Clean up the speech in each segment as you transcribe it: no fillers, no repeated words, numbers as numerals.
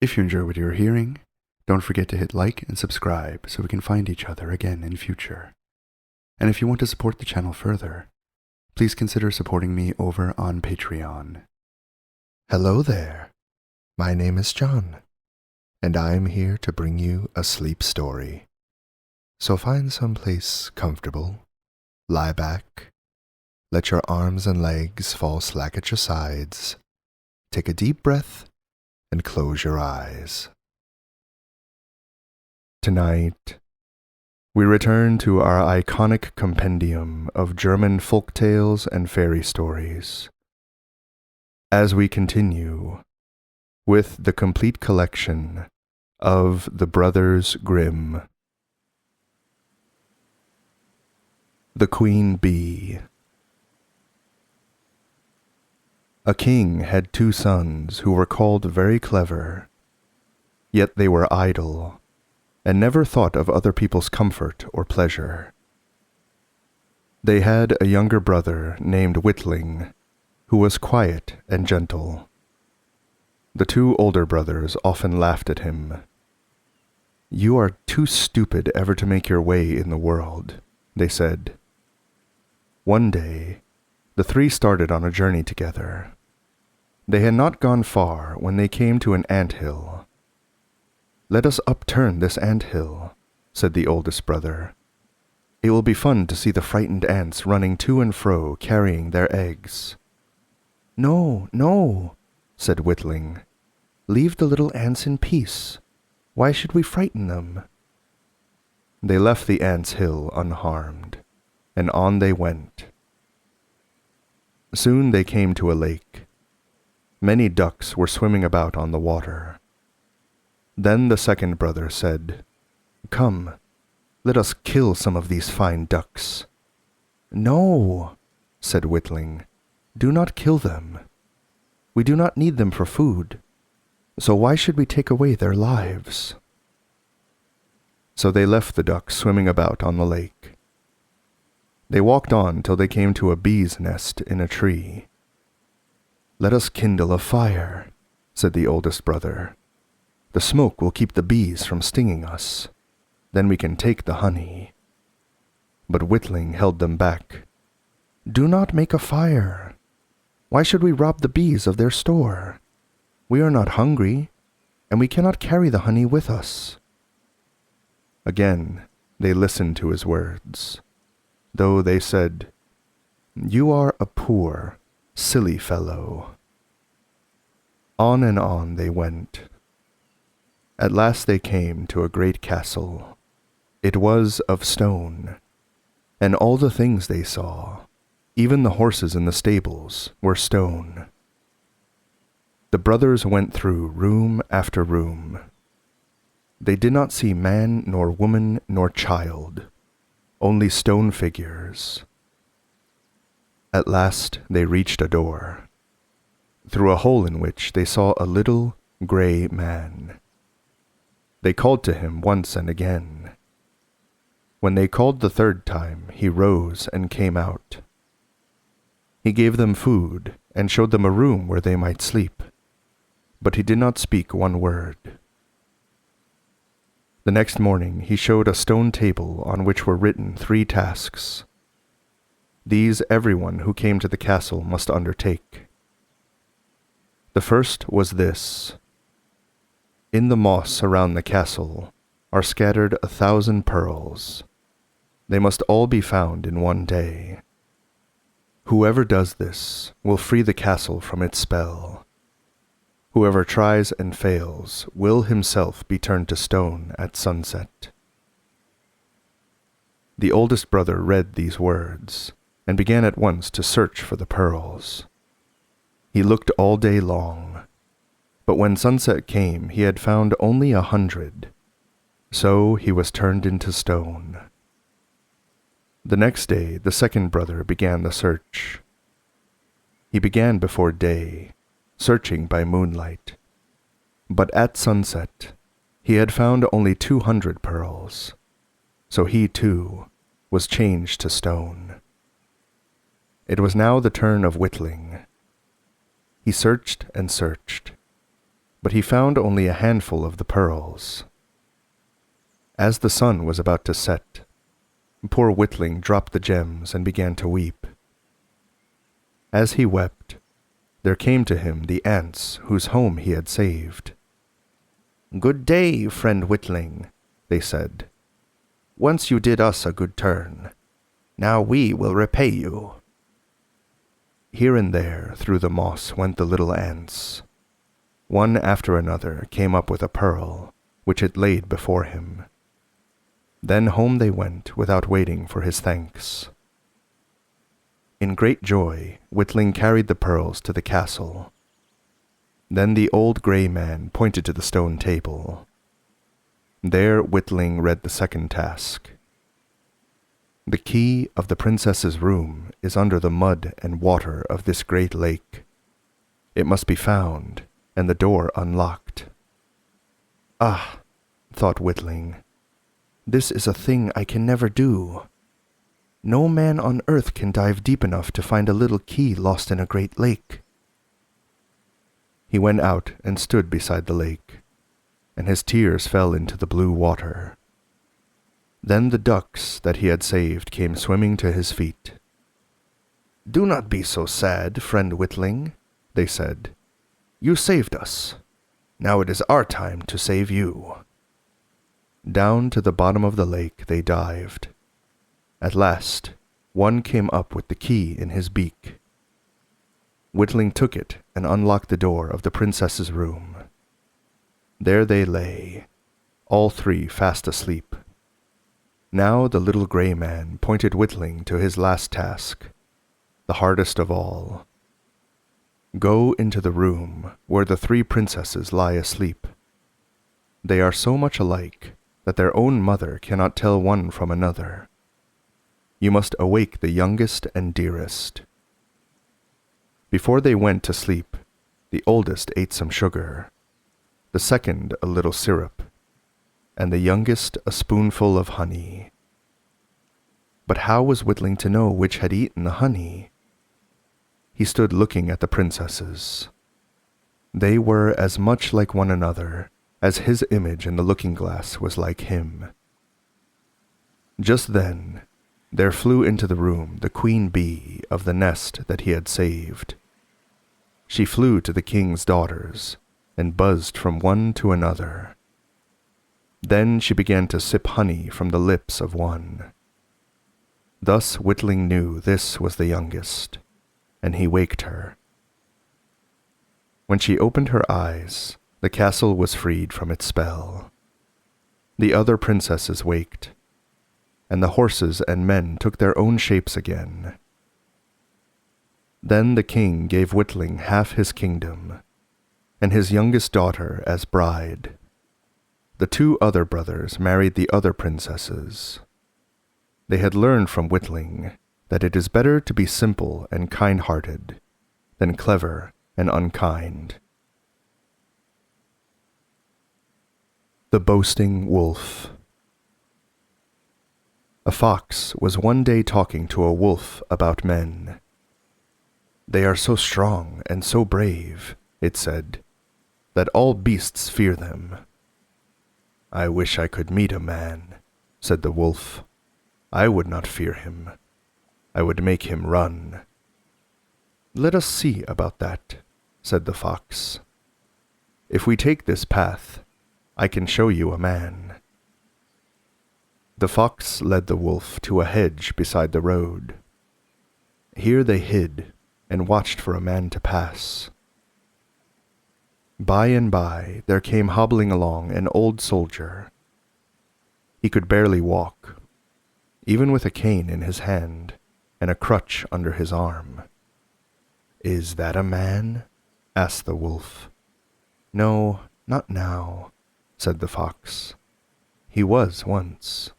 If you enjoy what you're hearing, don't forget to hit like and subscribe so we can find each other again in future. And if you want to support the channel further, please consider supporting me over on Patreon. Hello there. My name is John, and I'm here to bring you a sleep story. So find someplace comfortable, lie back, let your arms and legs fall slack at your sides, take a deep breath, and close your eyes. Tonight, we return to our iconic compendium of German folk tales and fairy stories, as we continue with the complete collection of the Brothers Grimm. The Queen Bee. A king had 2 sons who were called very clever, yet they were idle, and never thought of other people's comfort or pleasure. They had a younger brother named Witling, who was quiet and gentle. The 2 older brothers often laughed at him. "You are too stupid ever to make your way in the world," they said. One day, the 3 started on a journey together. They had not gone far when they came to an ant-hill. "Let us upturn this ant-hill," said the oldest brother. "It will be fun to see the frightened ants running to and fro carrying their eggs." "No, no," said Witling. "Leave the little ants in peace. Why should we frighten them?" They left the ants' hill unharmed, and on they went. Soon they came to a lake. Many ducks were swimming about on the water. Then the second brother said, "Come, let us kill some of these fine ducks." "No," said Witling, "do not kill them. We do not need them for food, so why should we take away their lives?" So they left the ducks swimming about on the lake. They walked on till they came to a bee's nest in a tree. "Let us kindle a fire," said the oldest brother. "The smoke will keep the bees from stinging us. Then we can take the honey." But Witling held them back. "Do not make a fire. Why should we rob the bees of their store? We are not hungry, and we cannot carry the honey with us." Again they listened to his words, though they said, "You are a poor, silly fellow." On and on they went. At last they came to a great castle. It was of stone, and all the things they saw, even the horses in the stables, were stone. The brothers went through room after room. They did not see man nor woman nor child, only stone figures. At last they reached a door, through a hole in which they saw a little gray man. They called to him once and again. When they called the 3rd time, he rose and came out. He gave them food and showed them a room where they might sleep, but he did not speak one word. The next morning he showed a stone table on which were written 3 tasks. These everyone who came to the castle must undertake. The first was this: in the moss around the castle are scattered 1,000 pearls. They must all be found in one day. Whoever does this will free the castle from its spell. Whoever tries and fails will himself be turned to stone at sunset. The oldest brother read these words and began at once to search for the pearls. He looked all day long, but when sunset came he had found only 100, so he was turned into stone. The next day the second brother began the search. He began before day, searching by moonlight, but at sunset he had found only 200 pearls, so he too was changed to stone. It was now the turn of Witling. He searched and searched, but he found only a handful of the pearls. As the sun was about to set, poor Witling dropped the gems and began to weep. As he wept, there came to him the ants whose home he had saved. "Good day, friend Witling," they said. "Once you did us a good turn. Now we will repay you." Here and there through the moss went the little ants. One after another came up with a pearl, which it laid before him. Then home they went without waiting for his thanks. In great joy, Witling carried the pearls to the castle. Then the old grey man pointed to the stone table. There Witling read the second task. "The key of the princess's room is under the mud and water of this great lake. It must be found, and the door unlocked." "Ah," thought Witling, "this is a thing I can never do. No man on earth can dive deep enough to find a little key lost in a great lake." He went out and stood beside the lake, and his tears fell into the blue water. Then the ducks that he had saved came swimming to his feet. "Do not be so sad, friend Witling," they said. "You saved us. Now it is our time to save you." Down to the bottom of the lake they dived. At last, one came up with the key in his beak. Witling took it and unlocked the door of the princess's room. There they lay, all three fast asleep. Now the little grey man pointed Witling to his last task, the hardest of all. "Go into the room where the three princesses lie asleep. They are so much alike that their own mother cannot tell one from another. You must awake the youngest and dearest." Before they went to sleep, the oldest ate some sugar, the second a little syrup, and the youngest a spoonful of honey. But how was Witling to know which had eaten the honey? He stood looking at the princesses. They were as much like one another as his image in the looking-glass was like him. Just then, there flew into the room the queen bee of the nest that he had saved. She flew to the king's daughters and buzzed from one to another. Then she began to sip honey from the lips of one. Thus Witling knew this was the youngest, and he waked her. When she opened her eyes, the castle was freed from its spell. The other princesses waked, and the horses and men took their own shapes again. Then the king gave Witling half his kingdom, and his youngest daughter as bride. The two other brothers married the other princesses. They had learned from Witling that it is better to be simple and kind-hearted than clever and unkind. The Boasting Wolf. A fox was one day talking to a wolf about men. "They are so strong and so brave," it said, "that all beasts fear them." "I wish I could meet a man," said the wolf. "I would not fear him. I would make him run." "Let us see about that," said the fox. "If we take this path, I can show you a man." The fox led the wolf to a hedge beside the road. Here they hid and watched for a man to pass. By and by there came hobbling along an old soldier. He could barely walk, even with a cane in his hand and a crutch under his arm. "Is that a man?" asked the wolf. "No, not now," said the fox. "He was once."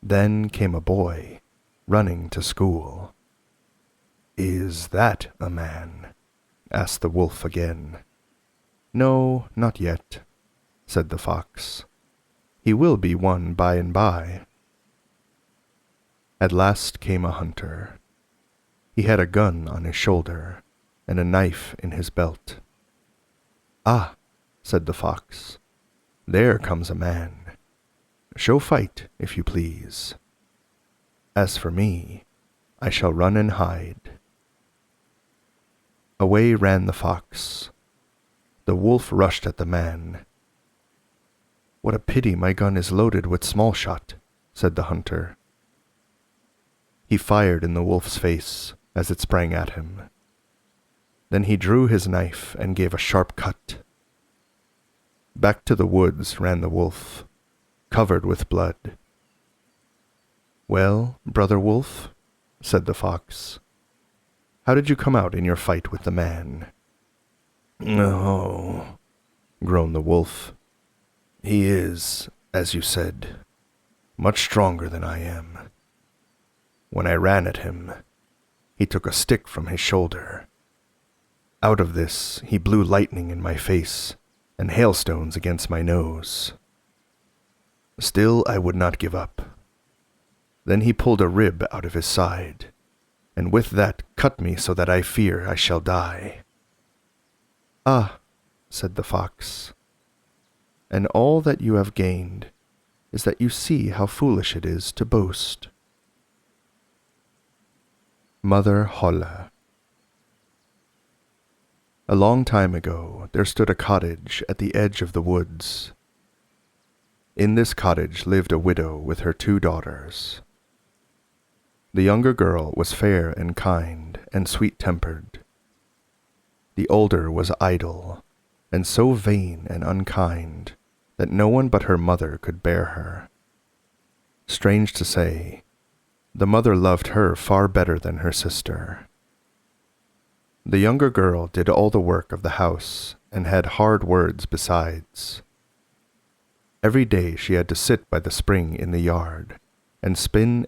Then came a boy, running to school. "Is that a man?" asked the wolf again. "No, not yet," said the fox. "He will be one by and by." At last came a hunter. He had a gun on his shoulder and a knife in his belt. "Ah," said the fox, "there comes a man. Show fight, if you please. As for me, I shall run and hide." Away ran the fox. The wolf rushed at the man. "What a pity my gun is loaded with small shot," said the hunter. He fired in the wolf's face as it sprang at him. Then he drew his knife and gave a sharp cut. Back to the woods ran the wolf, covered with blood. "Well, brother wolf," said the fox, "how did you come out in your fight with the man?" "Oh," groaned the wolf, "he is, as you said, much stronger than I am. When I ran at him, he took a stick from his shoulder. Out of this he blew lightning in my face and hailstones against my nose. Still I would not give up. Then he pulled a rib out of his side, and with that cut me so that I fear I shall die." "Ah," said the fox, "and all that you have gained is that you see how foolish it is to boast." Mother Holla. A long time ago, there stood a cottage at the edge of the woods. In this cottage lived a widow with her 2 daughters. The younger girl was fair and kind and sweet-tempered. The older was idle, and so vain and unkind that no one but her mother could bear her. Strange to say, the mother loved her far better than her sister. The younger girl did all the work of the house and had hard words besides. Every day she had to sit by the spring in the yard and spin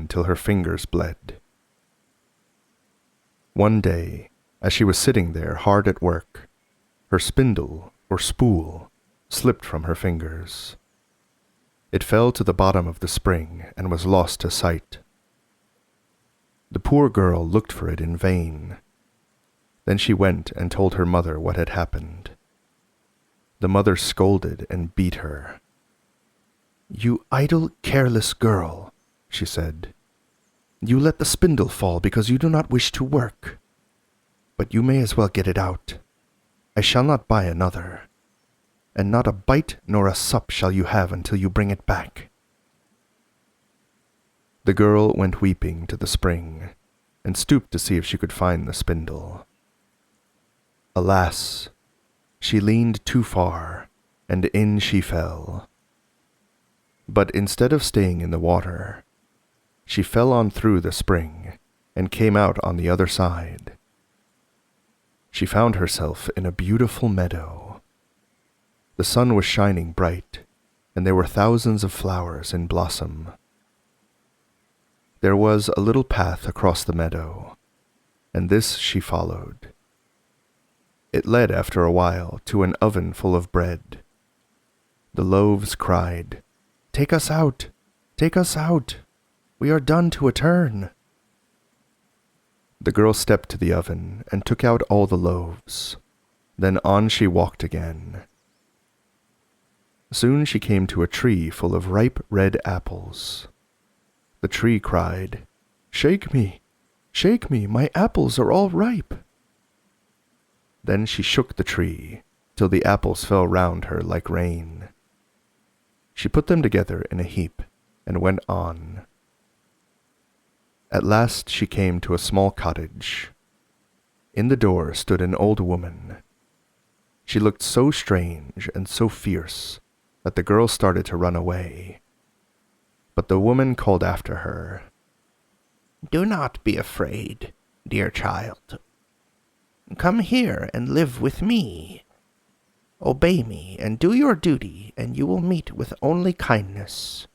till her fingers bled. One day, as she was sitting there hard at work, her spindle, or spool, slipped from her fingers. It fell to the bottom of the spring and was lost to sight. The poor girl looked for it in vain. Then she went and told her mother what had happened. The mother scolded and beat her. "You idle, careless girl," she said. "You let the spindle fall because you do not wish to work. But you may as well get it out. I shall not buy another, and not a bite nor a sup shall you have until you bring it back." The girl went weeping to the spring, and stooped to see if she could find the spindle. Alas, she leaned too far, and in she fell. But instead of staying in the water, she fell on through the spring, and came out on the other side. She found herself in a beautiful meadow. The sun was shining bright, and there were thousands of flowers in blossom. There was a little path across the meadow, and this she followed. It led after a while to an oven full of bread. The loaves cried, "Take us out! Take us out! We are done to a turn!" The girl stepped to the oven and took out all the loaves. Then on she walked again. Soon she came to a tree full of ripe red apples. The tree cried, "Shake me! Shake me! My apples are all ripe!" Then she shook the tree till the apples fell round her like rain. She put them together in a heap and went on. At last she came to a small cottage. In the door stood an old woman. She looked so strange and so fierce that the girl started to run away. But the woman called after her, "Do not be afraid, dear child. Come here and live with me. Obey me and do your duty, and you will meet with only kindness.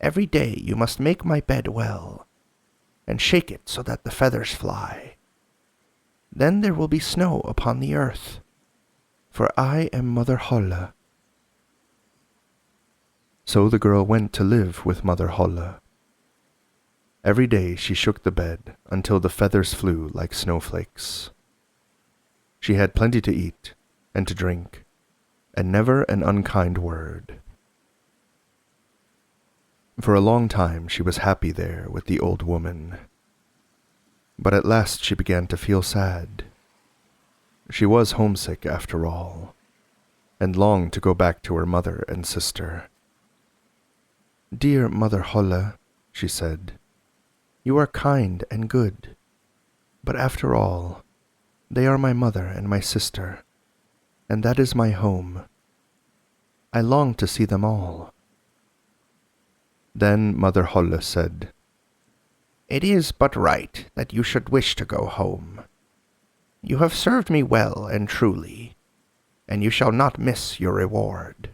Every day you must make my bed well, and shake it so that the feathers fly. Then there will be snow upon the earth, for I am Mother Holla." So the girl went to live with Mother Holla. Every day she shook the bed until the feathers flew like snowflakes. She had plenty to eat, and to drink, and never an unkind word. For a long time she was happy there with the old woman. But at last she began to feel sad. She was homesick after all, and longed to go back to her mother and sister. "Dear Mother Holla," she said, "you are kind and good, but after all, they are my mother and my sister, and that is my home. I long to see them all." Then Mother Holla said, "It is but right that you should wish to go home. You have served me well and truly, and you shall not miss your reward."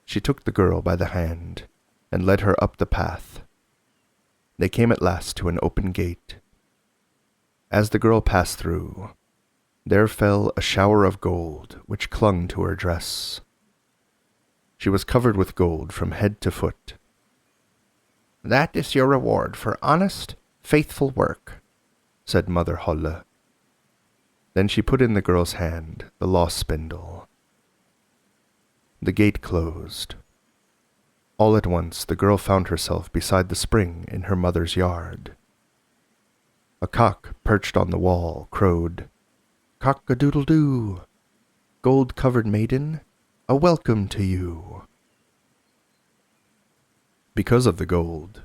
She took the girl by the hand and led her up the path. They came at last to an open gate. As the girl passed through, there fell a shower of gold which clung to her dress. She was covered with gold from head to foot. "That is your reward for honest, faithful work," said Mother Holla. Then she put in the girl's hand the lost spindle. The gate closed. All at once the girl found herself beside the spring in her mother's yard. A cock perched on the wall crowed, "Cock-a-doodle-doo! Gold-covered maiden, a welcome to you." Because of the gold,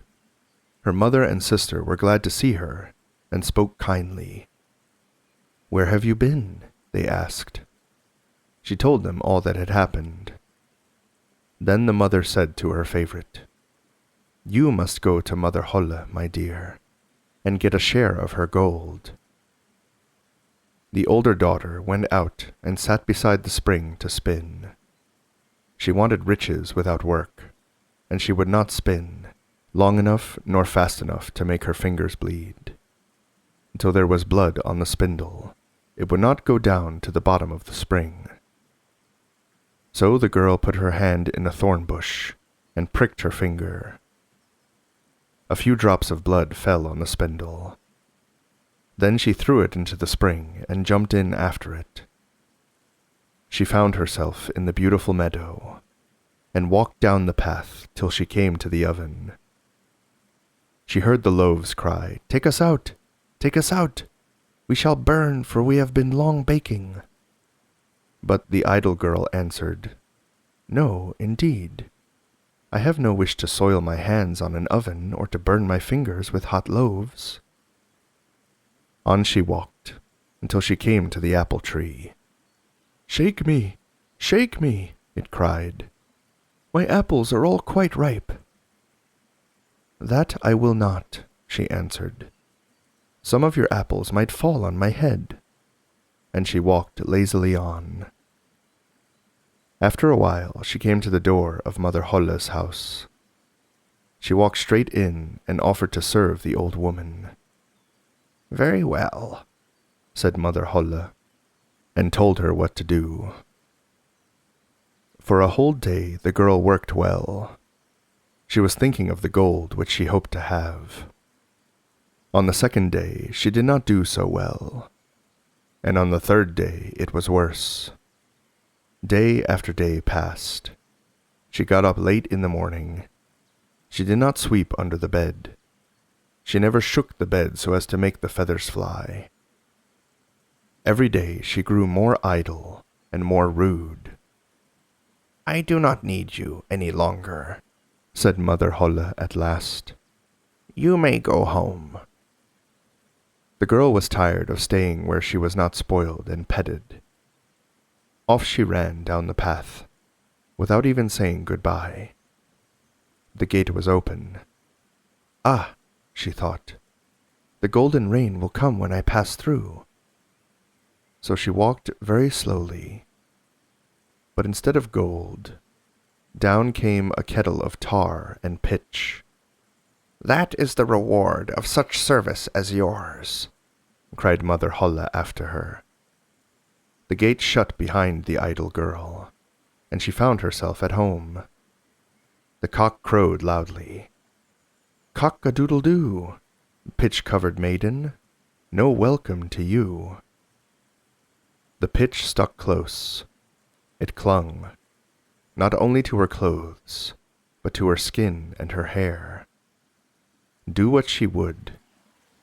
her mother and sister were glad to see her and spoke kindly. "Where have you been?" they asked. She told them all that had happened. Then the mother said to her favorite, "You must go to Mother Holla, my dear, and get a share of her gold." The older daughter went out and sat beside the spring to spin. She wanted riches without work, and she would not spin long enough nor fast enough to make her fingers bleed. Until there was blood on the spindle, it would not go down to the bottom of the spring. So the girl put her hand in a thorn bush and pricked her finger. A few drops of blood fell on the spindle. Then she threw it into the spring and jumped in after it. She found herself in the beautiful meadow and walked down the path till she came to the oven. She heard the loaves cry, "Take us out! Take us out! We shall burn, for we have been long baking." But the idle girl answered, "No, indeed. I have no wish to soil my hands on an oven or to burn my fingers with hot loaves." On she walked until she came to the apple tree. "Shake me! Shake me!" it cried. "My apples are all quite ripe." "That I will not," she answered. "Some of your apples might fall on my head." And she walked lazily on. After a while, she came to the door of Mother Holla's house. She walked straight in and offered to serve the old woman. "Very well," said Mother Holla, and told her what to do. For a whole day the girl worked well. She was thinking of the gold which she hoped to have. On the second day she did not do so well, and on the third day it was worse. Day after day passed. She got up late in the morning. She did not sweep under the bed. She never shook the bed so as to make the feathers fly. Every day she grew more idle and more rude. "I do not need you any longer," said Mother Holla at last. "You may go home." The girl was tired of staying where she was not spoiled and petted. Off she ran down the path, without even saying goodbye. The gate was open. "Ah," she thought, "the golden rain will come when I pass through." So she walked very slowly. But instead of gold, down came a kettle of tar and pitch. "That is the reward of such service as yours," cried Mother Holla after her. The gate shut behind the idle girl, and she found herself at home. The cock crowed loudly. "Cock-a-doodle-doo, pitch-covered maiden, no welcome to you." The pitch stuck close. It clung, not only to her clothes, but to her skin and her hair. Do what she would,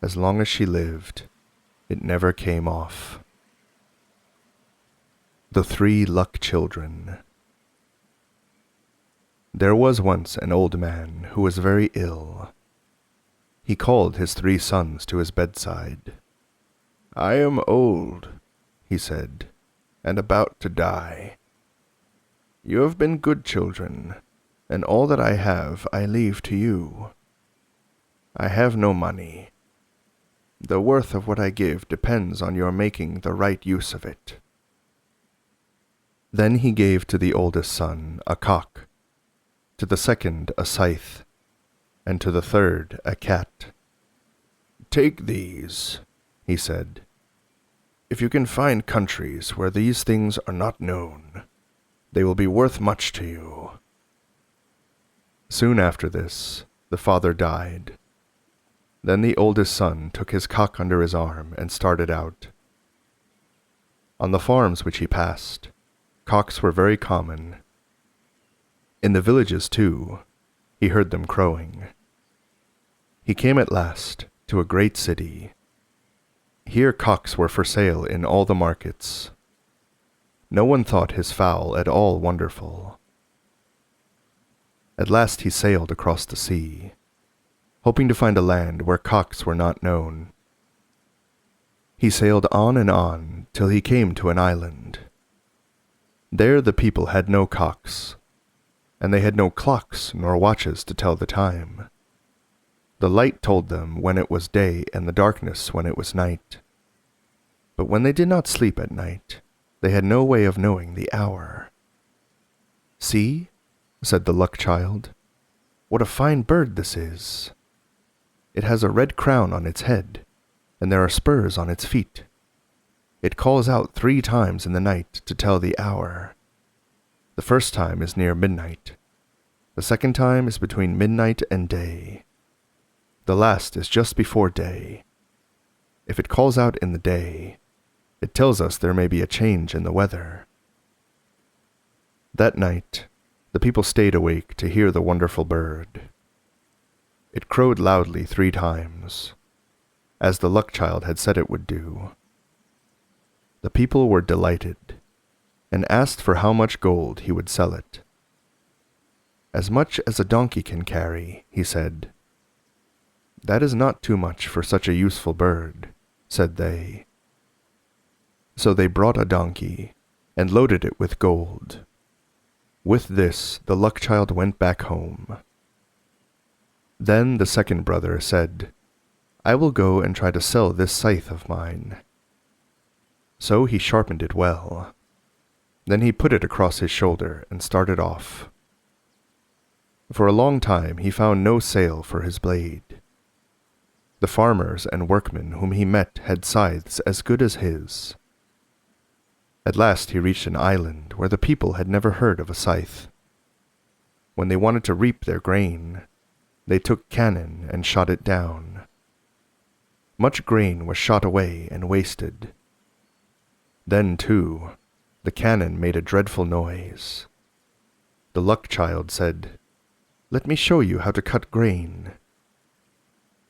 as long as she lived, it never came off. The Three Luck Children. There was once an old man who was very ill. He called his 3 sons to his bedside. "I am old," he said, "and about to die. You have been good children, and all that I have I leave to you. I have no money. The worth of what I give depends on your making the right use of it." Then he gave to the oldest son a cock, to the second a scythe, and to the third a cat. "Take these," he said. "If you can find countries where these things are not known, they will be worth much to you." Soon after this, the father died. Then the oldest son took his cock under his arm and started out. On the farms which he passed, cocks were very common. In the villages, too, he heard them crowing. He came at last to a great city. Here cocks were for sale in all the markets. No one thought his fowl at all wonderful. At last he sailed across the sea, hoping to find a land where cocks were not known. He sailed on and on till he came to an island. There the people had no cocks, and they had no clocks nor watches to tell the time. The light told them when it was day and the darkness when it was night. But when they did not sleep at night, they had no way of knowing the hour. "See," said the Luck Child, "what a fine bird this is. It has a red crown on its head, and there are spurs on its feet. It calls out 3 times in the night to tell the hour. The first time is near midnight. The second time is between midnight and day. The last is just before day. If it calls out in the day, it tells us there may be a change in the weather." That night, the people stayed awake to hear the wonderful bird. It crowed loudly 3 times, as the Luck Child had said it would do. The people were delighted, and asked for how much gold he would sell it. "As much as a donkey can carry," he said. "That is not too much for such a useful bird," said they. So they brought a donkey, and loaded it with gold. With this the Luck Child went back home. Then the second brother said, "I will go and try to sell this scythe of mine." So he sharpened it well. Then he put it across his shoulder and started off. For a long time he found no sale for his blade. The farmers and workmen whom he met had scythes as good as his. At last he reached an island where the people had never heard of a scythe. When they wanted to reap their grain, they took cannon and shot it down. Much grain was shot away and wasted. Then, too, the cannon made a dreadful noise. The Luck Child said, "Let me show you how to cut grain."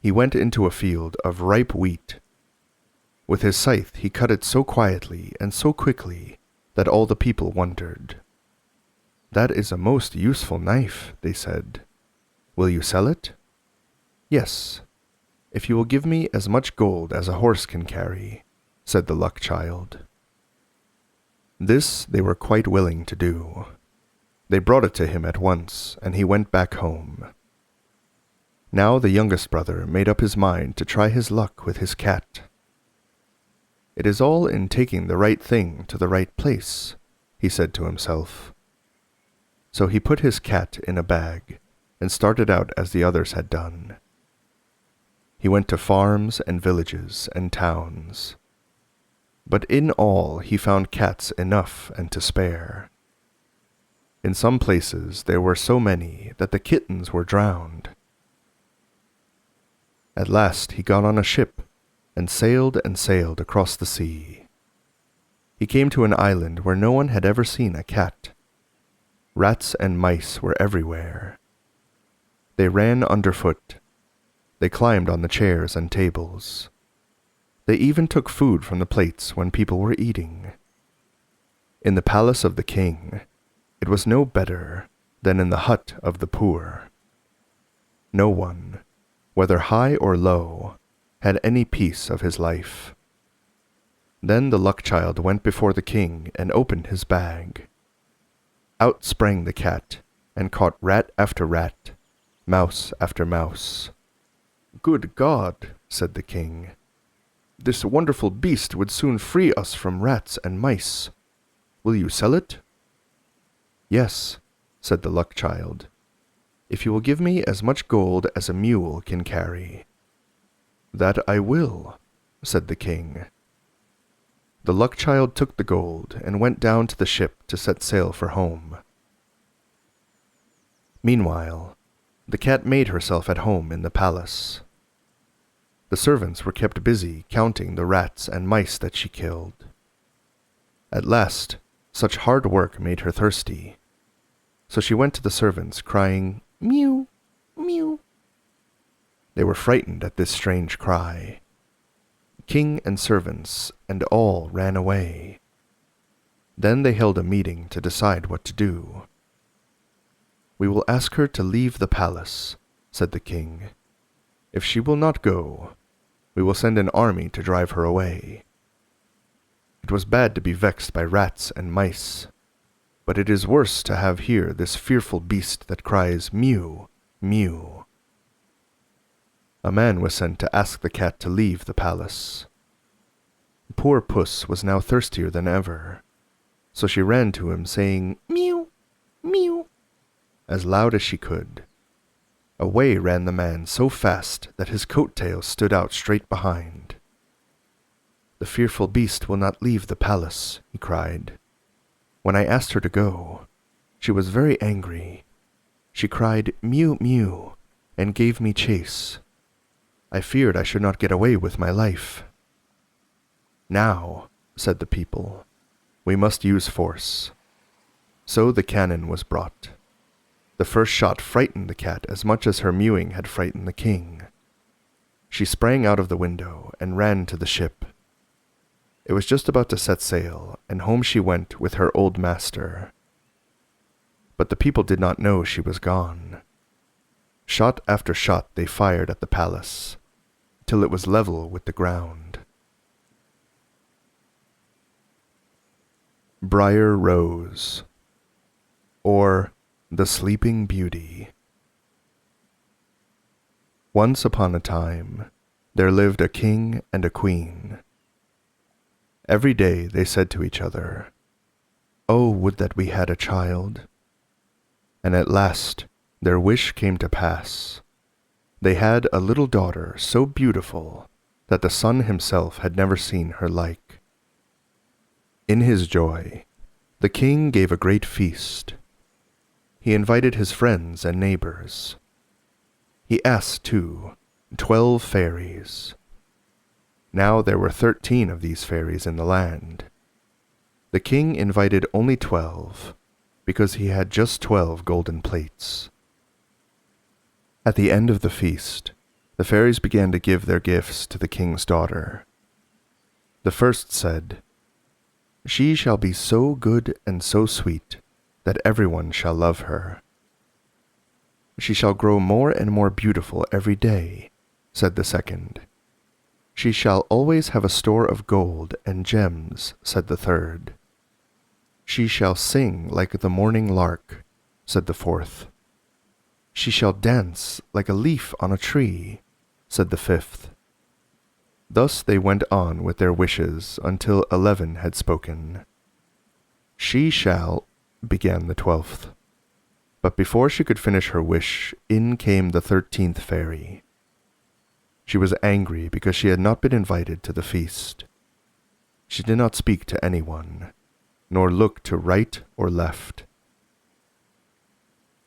He went into a field of ripe wheat. With his scythe he cut it so quietly and so quickly that all the people wondered. "That is a most useful knife," they said. "Will you sell it?" "Yes, if you will give me as much gold as a horse can carry," said the Luck Child. This they were quite willing to do. They brought it to him at once, and he went back home. Now the youngest brother made up his mind to try his luck with his cat. "It is all in taking the right thing to the right place," he said to himself. So he put his cat in a bag and started out as the others had done. He went to farms and villages and towns. But in all he found cats enough and to spare. In some places there were so many that the kittens were drowned. At last he got on a ship and sailed across the sea. He came to an island where no one had ever seen a cat. Rats and mice were everywhere. They ran underfoot. They climbed on the chairs and tables. They even took food from the plates when people were eating. In the palace of the king, it was no better than in the hut of the poor. No one, whether high or low, had any peace of his life. Then the luck child went before the king and opened his bag. Out sprang the cat and caught rat after rat, mouse after mouse. "Good God," said the king, "this wonderful beast would soon free us from rats and mice. Will you sell it?" "Yes," said the luck child, "if you will give me as much gold as a mule can carry." "That I will," said the king. The luck child took the gold and went down to the ship to set sail for home. Meanwhile, the cat made herself at home in the palace. The servants were kept busy counting the rats and mice that she killed. At last, such hard work made her thirsty, so she went to the servants crying, "Mew, mew." They were frightened at this strange cry. King and servants and all ran away. Then they held a meeting to decide what to do. "We will ask her to leave the palace," said the king. "If she will not go, we will send an army to drive her away. It was bad to be vexed by rats and mice, but it is worse to have here this fearful beast that cries mew, mew." A man was sent to ask the cat to leave the palace. Poor Puss was now thirstier than ever, so she ran to him saying, "Mew, mew," as loud as she could. Away ran the man so fast that his coat tails stood out straight behind. "The fearful beast will not leave the palace," he cried. "When I asked her to go, she was very angry. She cried, 'Mew, mew,' and gave me chase. I feared I should not get away with my life." "Now," said the people, "we must use force." So the cannon was brought. The first shot frightened the cat as much as her mewing had frightened the king. She sprang out of the window and ran to the ship. It was just about to set sail, and home she went with her old master. But the people did not know she was gone. Shot after shot they fired at the palace, till it was level with the ground. Brier Rose, or The Sleeping Beauty. Once upon a time, there lived a king and a queen. Every day they said to each other, "Oh, would that we had a child." And at last their wish came to pass. They had a little daughter so beautiful that the sun himself had never seen her like. In his joy, the king gave a great feast. He invited his friends and neighbors. He asked, too, 12 fairies. Now there were 13 of these fairies in the land. The king invited only 12, because he had just 12 golden plates. At the end of the feast, the fairies began to give their gifts to the king's daughter. The first said, "She shall be so good and so sweet that everyone shall love her." "She shall grow more and more beautiful every day," said the second. "She shall always have a store of gold and gems," said the third. "She shall sing like the morning lark," said the fourth. "She shall dance like a leaf on a tree," said the fifth. Thus they went on with their wishes until 11 had spoken. "She shall," began the 12th. But before she could finish her wish, in came the 13th fairy. She was angry because she had not been invited to the feast. She did not speak to anyone, nor look to right or left.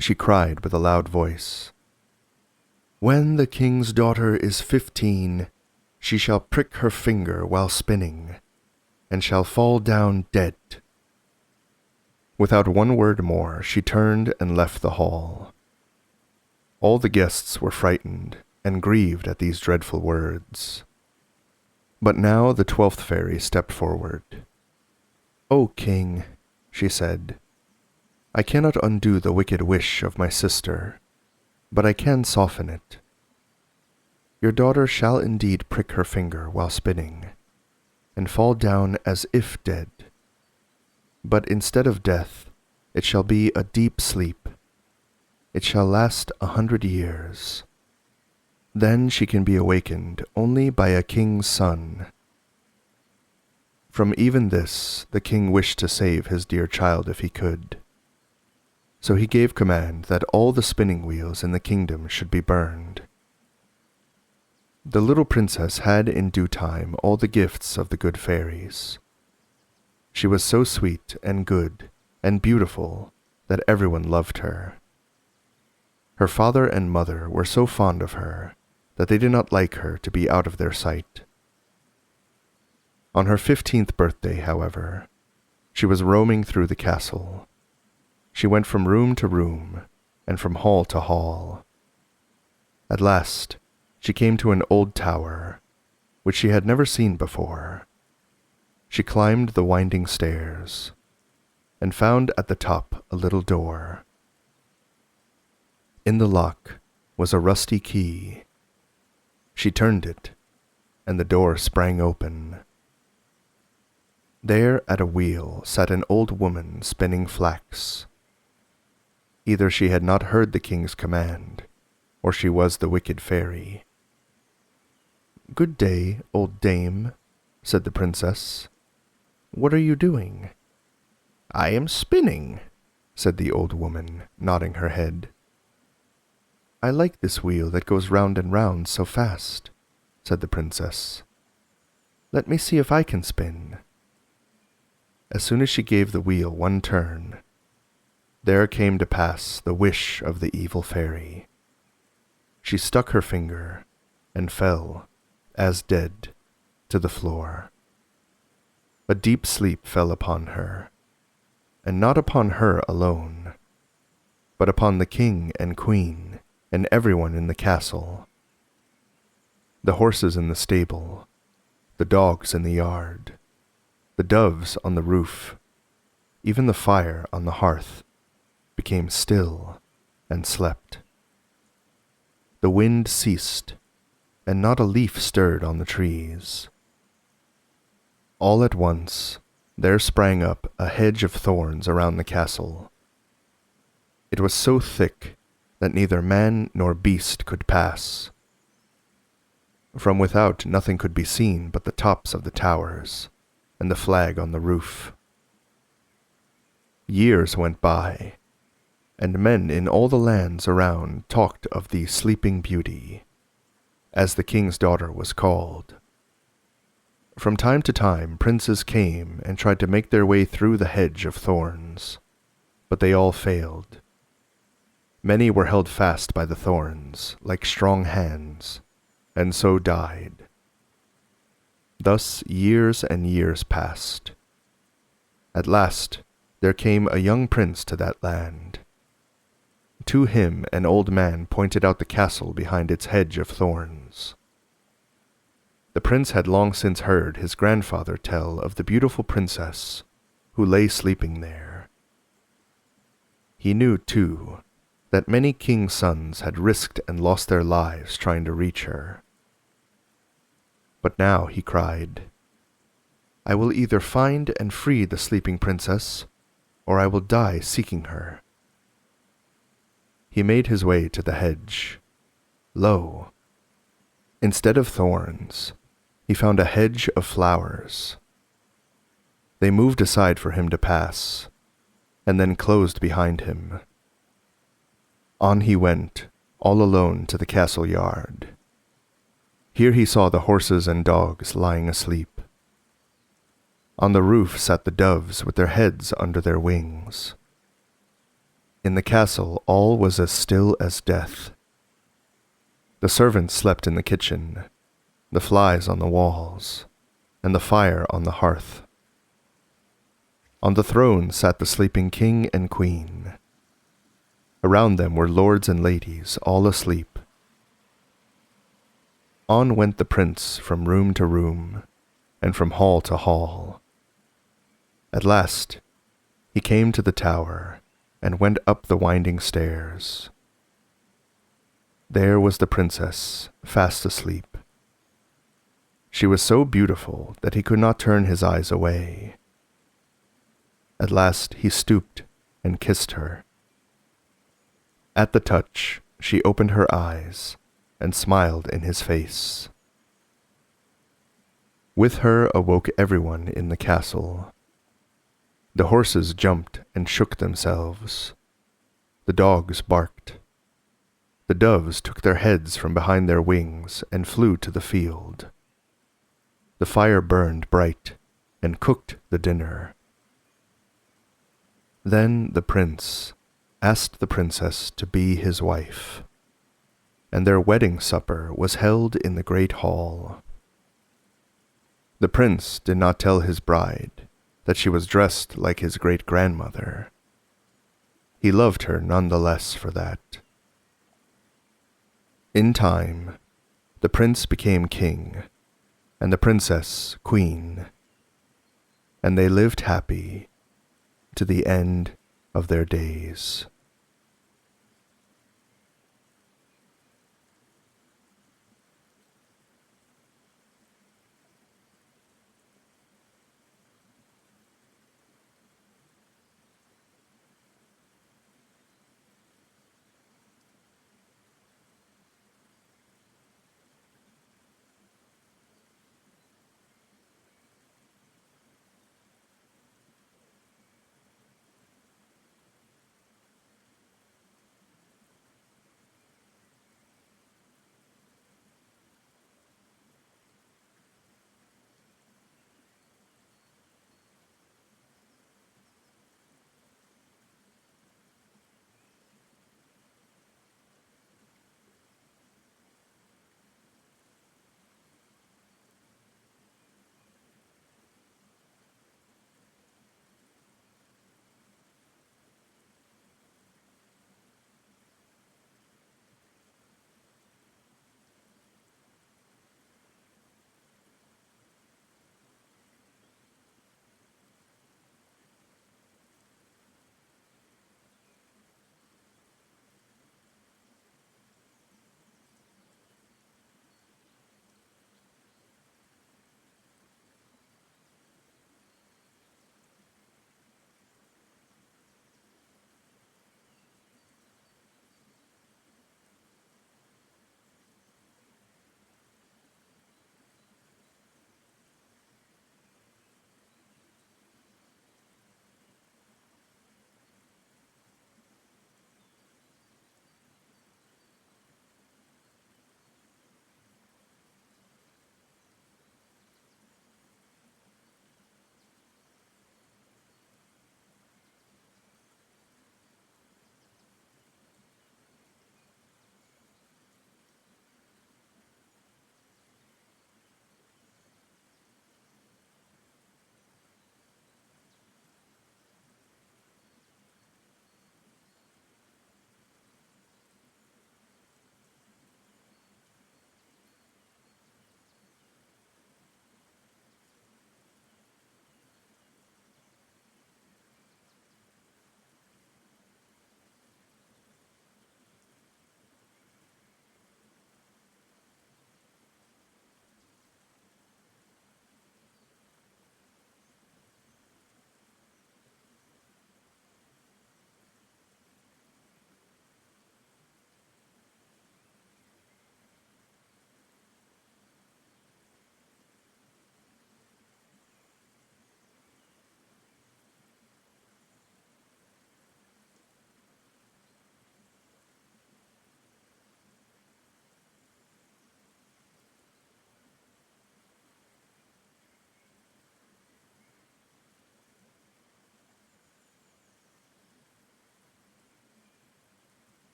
She cried with a loud voice, "When the king's daughter is 15, she shall prick her finger while spinning, and shall fall down dead." Without one word more, she turned and left the hall. All the guests were frightened and grieved at these dreadful words. But now the 12th fairy stepped forward. "O king," she said, "I cannot undo the wicked wish of my sister, but I can soften it. Your daughter shall indeed prick her finger while spinning, and fall down as if dead. But instead of death, it shall be a deep sleep. It shall last 100 years. Then she can be awakened only by a king's son." From even this, the king wished to save his dear child if he could. So he gave command that all the spinning wheels in the kingdom should be burned. The little princess had in due time all the gifts of the good fairies. She was so sweet and good and beautiful that everyone loved her. Her father and mother were so fond of her that they did not like her to be out of their sight. On her 15th birthday, however, she was roaming through the castle. She went from room to room and from hall to hall. At last, she came to an old tower, which she had never seen before. She climbed the winding stairs and found at the top a little door. In the lock was a rusty key. She turned it, and the door sprang open. There at a wheel sat an old woman spinning flax. Either she had not heard the king's command, or she was the wicked fairy. "Good day, old dame," said the princess. "What are you doing?" "I am spinning," said the old woman, nodding her head. "I like this wheel that goes round and round so fast," said the princess. "Let me see if I can spin." As soon as she gave the wheel one turn, there came to pass the wish of the evil fairy. She stuck her finger and fell, as dead, to the floor. A deep sleep fell upon her, and not upon her alone, but upon the king and queen and everyone in the castle. The horses in the stable, the dogs in the yard, the doves on the roof, even the fire on the hearth, became still and slept. The wind ceased, and not a leaf stirred on the trees. All at once, there sprang up a hedge of thorns around the castle. It was so thick that neither man nor beast could pass. From without nothing could be seen but the tops of the towers and the flag on the roof. Years went by, and men in all the lands around talked of the Sleeping Beauty, as the king's daughter was called. From time to time, princes came and tried to make their way through the hedge of thorns, but they all failed. Many were held fast by the thorns, like strong hands, and so died. Thus years and years passed. At last there came a young prince to that land. To him an old man pointed out the castle behind its hedge of thorns. The prince had long since heard his grandfather tell of the beautiful princess who lay sleeping there. He knew, too, that many kings' sons had risked and lost their lives trying to reach her. But now he cried, "I will either find and free the sleeping princess, or I will die seeking her." He made his way to the hedge. Lo! Instead of thorns, he found a hedge of flowers. They moved aside for him to pass, and then closed behind him. On he went, all alone, to the castle yard. Here he saw the horses and dogs lying asleep. On the roof sat the doves with their heads under their wings. In the castle all was as still as death. The servants slept in the kitchen, the flies on the walls, and the fire on the hearth. On the throne sat the sleeping king and queen. Around them were lords and ladies, all asleep. On went the prince from room to room, and from hall to hall. At last he came to the tower, and went up the winding stairs. There was the princess, fast asleep. She was so beautiful that he could not turn his eyes away. At last he stooped and kissed her. At the touch, she opened her eyes and smiled in his face. With her awoke everyone in the castle. The horses jumped and shook themselves. The dogs barked. The doves took their heads from behind their wings and flew to the field. The fire burned bright and cooked the dinner. Then the prince asked the princess to be his wife, and their wedding supper was held in the great hall. The prince did not tell his bride that she was dressed like his great-grandmother. He loved her none the less for that. In time, the prince became king, and the princess queen, and they lived happy to the end of their days.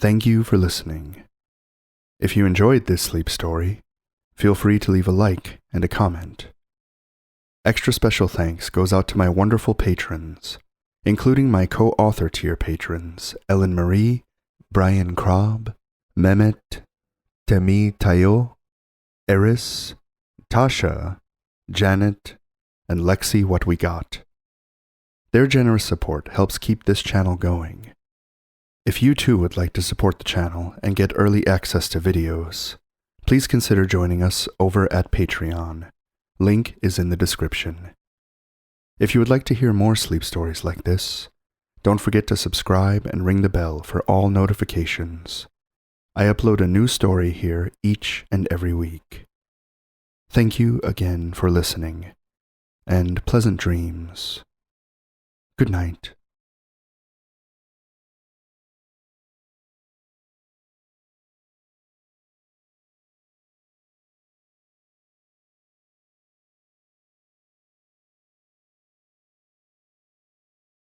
Thank you for listening. If you enjoyed this sleep story, feel free to leave a like and a comment. Extra special thanks goes out to my wonderful patrons, including my co-author tier patrons Ellen Marie, Brian Krob, Mehmet, Temi Tayo, Eris, Tasha, Janet, and Lexi What We Got. Their generous support helps keep this channel going. If you too would like to support the channel and get early access to videos, please consider joining us over at Patreon. Link is in the description. If you would like to hear more sleep stories like this, don't forget to subscribe and ring the bell for all notifications. I upload a new story here each and every week. Thank you again for listening, and pleasant dreams. Good night.